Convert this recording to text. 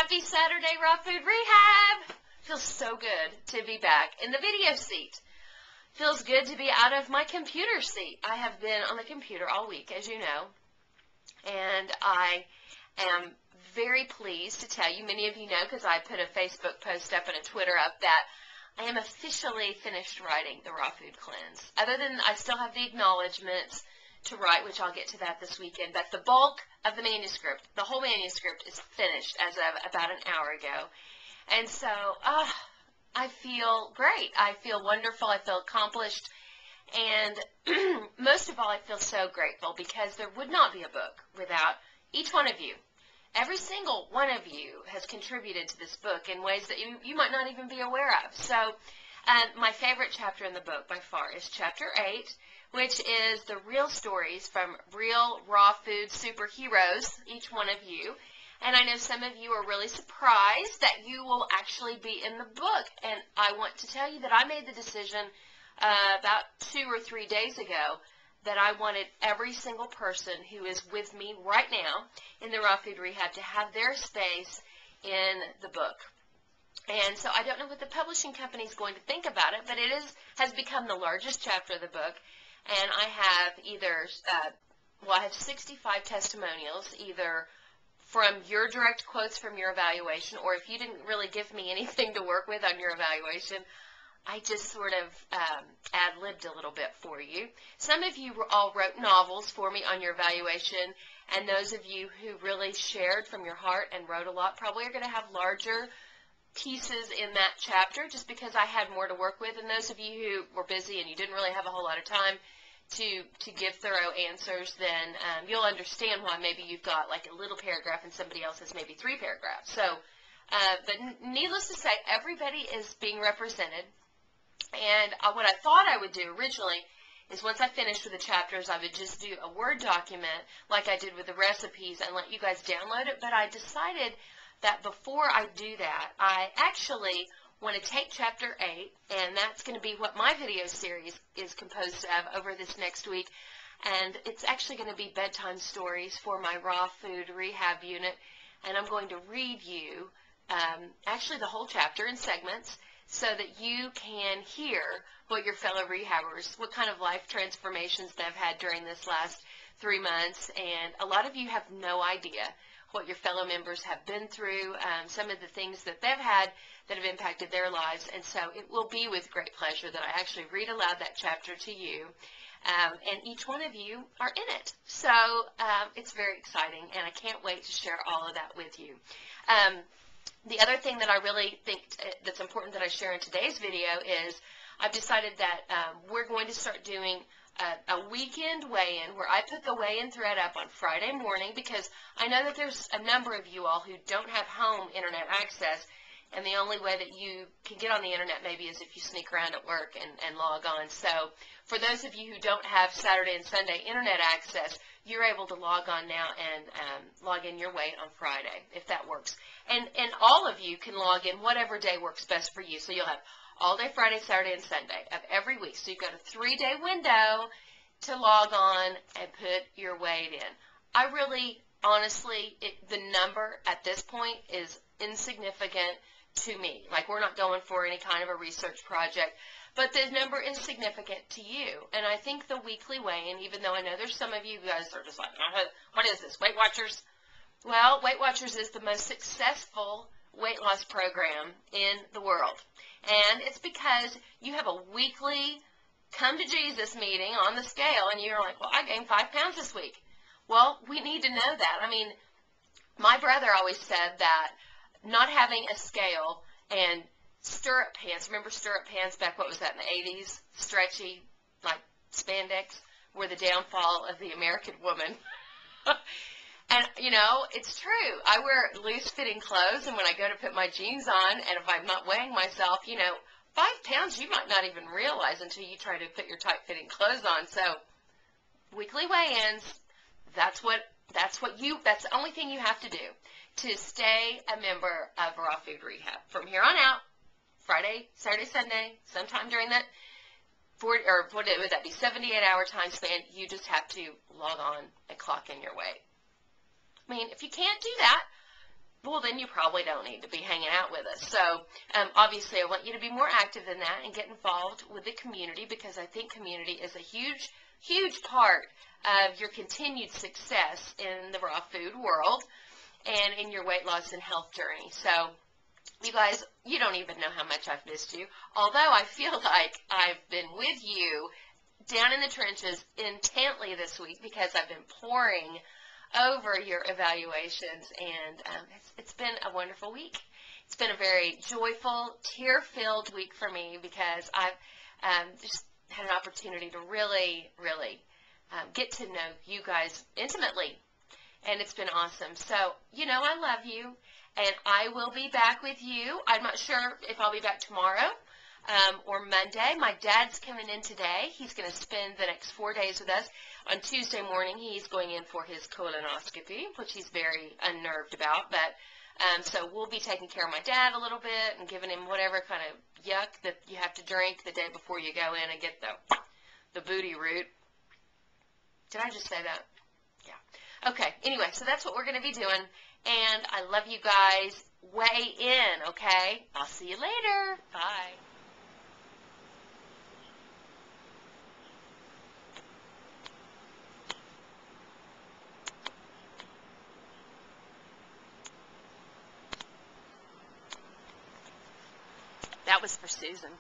Happy Saturday, Raw Food Rehab! Feels so good to be back in the video seat. Feels good to be out of my computer seat. I have been on the computer all week, as you know, and I am very pleased to tell you, many of you know because I put a Facebook post up and a Twitter up, that I am officially finished writing the Raw Food Cleanse. Other than I still have the acknowledgments to write, which I'll get to that this weekend, but the bulk of the manuscript, the whole manuscript, is finished as of about an hour ago. And so I feel great. I feel wonderful. I feel accomplished. And most of all, I feel so grateful because there would not be a book without each one of you. Every single one of you has contributed to this book in ways that you might not even be aware of. So my favorite chapter in the book by far is Chapter 8, which is the real stories from real raw food superheroes, each one of you. And I know some of you are really surprised that you will actually be in the book. And I want to tell you that I made the decision about 2 or 3 days ago that I wanted every single person who is with me right now in the Raw Food Rehab to have their space in the book. And so I don't know what the publishing company is going to think about it, but it has become the largest chapter of the book. And I have I have 65 testimonials, either from your direct quotes from your evaluation, or if you didn't really give me anything to work with on your evaluation, I just sort of ad-libbed a little bit for you. Some of you all wrote novels for me on your evaluation, and those of you who really shared from your heart and wrote a lot probably are going to have larger pieces in that chapter just because I had more to work with. And those of you who were busy and you didn't really have a whole lot of time to give thorough answers, then you'll understand why maybe you've got like a little paragraph and somebody else has maybe 3 paragraphs. So, but needless to say, everybody is being represented. And what I thought I would do originally is once I finished with the chapters, I would just do a Word document like I did with the recipes and let you guys download it. But I decided that before I do that, I actually want to take Chapter 8, and that's going to be what my video series is composed of over this next week. And it's actually going to be bedtime stories for my Raw Food Rehab Unit. And I'm going to read you actually the whole chapter in segments so that you can hear what your fellow rehabbers, what kind of life transformations they've had during this last 3 months. And a lot of you have no idea what your fellow members have been through, some of the things that they've had that have impacted their lives. And so it will be with great pleasure that I actually read aloud that chapter to you. And each one of you are in it. So it's very exciting, and I can't wait to share all of that with you. The other thing that I really think that's important that I share in today's video is I've decided that we're going to start doing a weekend weigh-in where I put the weigh-in thread up on Friday morning because I know that there's a number of you all who don't have home internet access, and the only way that you can get on the internet maybe is if you sneak around at work and log on. So for those of you who don't have Saturday and Sunday internet access, you're able to log on now and log in your weight on Friday, if that works. And all of you can log in whatever day works best for you. So you'll have all day Friday, Saturday, and Sunday of every week. So you've got a 3-day window to log on and put your weight in. I really, honestly, the number at this point is insignificant to me. Like, we're not going for any kind of a research project, but the number is significant to you. And I think the weekly weigh-in, even though I know there's some of you guys are just like, what is this, Weight Watchers? Well, Weight Watchers is the most successful weight loss program in the world. And it's because you have a weekly come to Jesus meeting on the scale, and you're like, well, I gained 5 pounds this week. Well, we need to know that. I mean, my brother always said that not having a scale and stirrup pants, remember stirrup pants back, what was that, in the 80s? Stretchy, like spandex, were the downfall of the American woman. And, you know, it's true. I wear loose-fitting clothes, and when I go to put my jeans on, and if I'm not weighing myself, you know, 5 pounds you might not even realize until you try to put your tight-fitting clothes on. So, weekly weigh-ins, that's the only thing you have to do to stay a member of Raw Food Rehab. From here on out, Friday, Saturday, Sunday, sometime during that, would that be 78-hour time span, you just have to log on and clock in your weight. I mean, if you can't do that, well, then you probably don't need to be hanging out with us. So, obviously, I want you to be more active than that and get involved with the community, because I think community is a huge, huge part of your continued success in the raw food world and in your weight loss and health journey. So, you guys, you don't even know how much I've missed you, although I feel like I've been with you down in the trenches intently this week, because I've been poring over your evaluations, and it's been a wonderful week. It's been a very joyful, tear-filled week for me, because I've just had an opportunity to really, really get to know you guys intimately, and it's been awesome. So, you know, I love you, and I will be back with you. I'm not sure if I'll be back tomorrow or Monday. My dad's coming in today. He's going to spend the next 4 days with us. On Tuesday morning, he's going in for his colonoscopy, which he's very unnerved about. But so we'll be taking care of my dad a little bit and giving him whatever kind of yuck that you have to drink the day before you go in and get the booty root. Did I just say that? Yeah. Okay. Anyway, so that's what we're going to be doing. And I love you guys. Weigh in, okay? I'll see you later. Bye. That was for Susan.